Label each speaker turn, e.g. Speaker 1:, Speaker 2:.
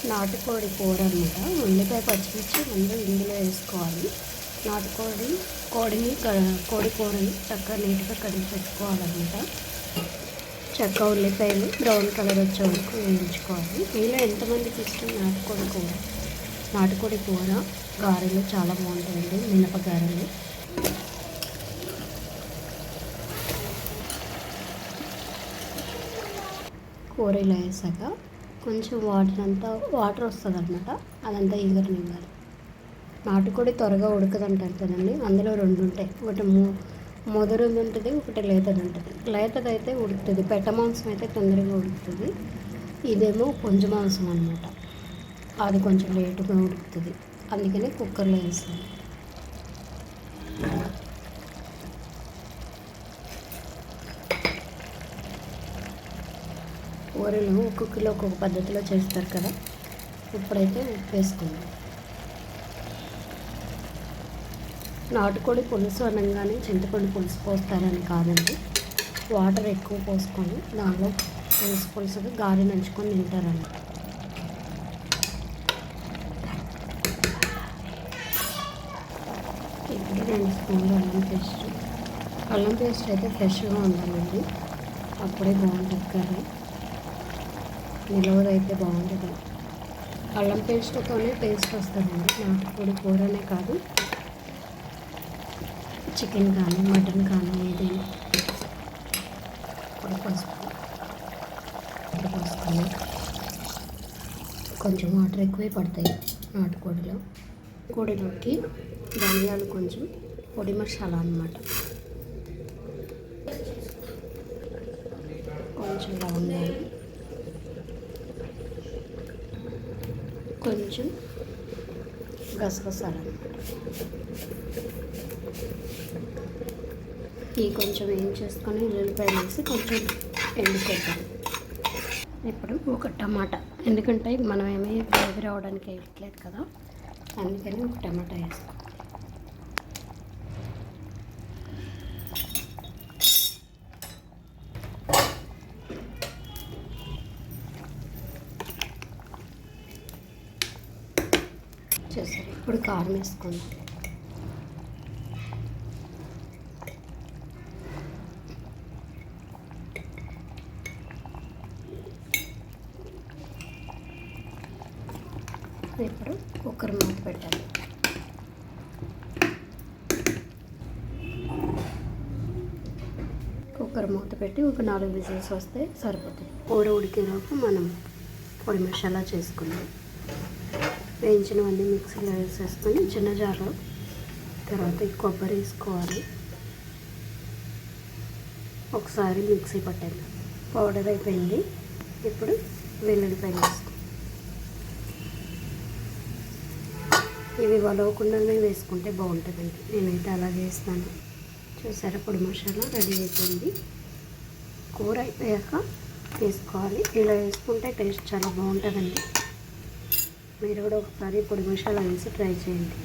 Speaker 1: నాటుకోడి కూర అనమాట. ఉల్లిపాయ పచ్చిమిర్చి ముందు ఇందులో వేసుకోవాలి. నాటుకోడి కోడి కూరని చక్కగా నీట్గా కడిగి పెట్టుకోవాలన్నమాట. చక్క ఉల్లిపాయలు బ్రౌన్ కలర్ వచ్చే వరకు వేయించుకోవాలి. మీలో ఎంతమందికి ఇష్టం నాటుకోడి కూర? నాటుకోడి కూర గారెలు చాలా బాగుంటాయండి, మినప గారెలు. కూర ఇలా వేసాక కొంచెం వాటర్ వస్తుంది అనమాట, అదంతా ఎగరనివ్వాలి. నాటుకోడి త్వరగా ఉడకదంటారు కదండి, అందులో రెండు ఉంటాయి. ఒకటి ముదురుది ఉంటుంది, ఒకటి లేతది ఉంటుంది. లేతది అయితే ఉడుకుతుంది, పెట్ట మాంసం అయితే తొందరగా ఉడుకుతుంది. ఇదేమో పుంజు మాంసం అనమాట, అది కొంచెం లేటుగా ఉడుకుతుంది. అందుకని కుక్కర్లో వేస్తాను. కూరలు ఒక్కొక్కరు ఒక్కొక్క పద్ధతిలో చేస్తారు కదా. ఇప్పుడైతే ఉప్పు వేసుకుందాం. నాటుకోడి పులుసు అనగానే చింతపండు పులుసు పోస్తారని కాదండి, వాటర్ ఎక్కువ పోసుకొని దానిలో పులుసుగా గాలి నంచుకొని తింటారండి. ఇప్పుడు 2 స్పూన్లు అల్లం పేస్ట్ అయితే ఫ్రెష్గా ఉండాలండి, అప్పుడే బాగుంటుంది కర్రీ. నిలవదైతే బాగుంటుంది. అల్లం పేస్ట్తోనే టేస్ట్ వస్తుందండి నాటుకోడి కూరనే కాదు, చికెన్ కానీ మటన్ కానీ ఏదైనా. ఇప్పుడు పసుపు పోసుకొని కొంచెం వాటర్ ఎక్కువే పడతాయి కోడిలోకి. ధనియాలు కొంచెం, పొడి మసాలా అన్నమాట, కొంచెం లవంగాలు, కొంచెం గసగసాలు అన్నమాట. ఈ కొంచెం ఏం చేసుకొని ఉల్లిపాయలు వేసి కొంచెం ఎండుకొద్దాం. ఇప్పుడు ఒక టమాటా, ఎందుకంటే మనం ఏమీ గ్రేవీ రావడానికి వేయట్లేదు కదా, అందుకని ఒక టమాటా వేస్తాం. చేస్తారు. ఇప్పుడు కారం వేసుకుందాం. ఇప్పుడు కుక్కర్ మూత పెట్టాలి. కుక్కర్ మూత పెట్టి ఒక 4 విజిల్స్ వస్తే సరిపోతుంది. కూర ఉడికేలోపు మనం పొడి మసాలా చేసుకుందాం. వేయించినవన్నీ మిక్సీలో వేసేసుకొని చిన్న జార్లో, తర్వాత కొబ్బరి వేసుకోవాలి. ఒకసారి మిక్సీ పట్టాలి, పౌడర్ అయిపోయింది. ఇప్పుడు వెల్లుల్లిపాయలు వేసుకో. ఇవి వలవకుండానే వేసుకుంటే బాగుంటుందండి, నేనైతే అలాగే వేస్తాను. చూసారా, పొడి మసాలా రెడీ అయిపోయింది. కూర అయిపోయాక వేసుకోవాలి. ఇలా వేసుకుంటే టేస్ట్ చాలా బాగుంటుందండి. మీరు కూడా ఒకసారి పొడి మసాలా వేసి ట్రై చేయండి.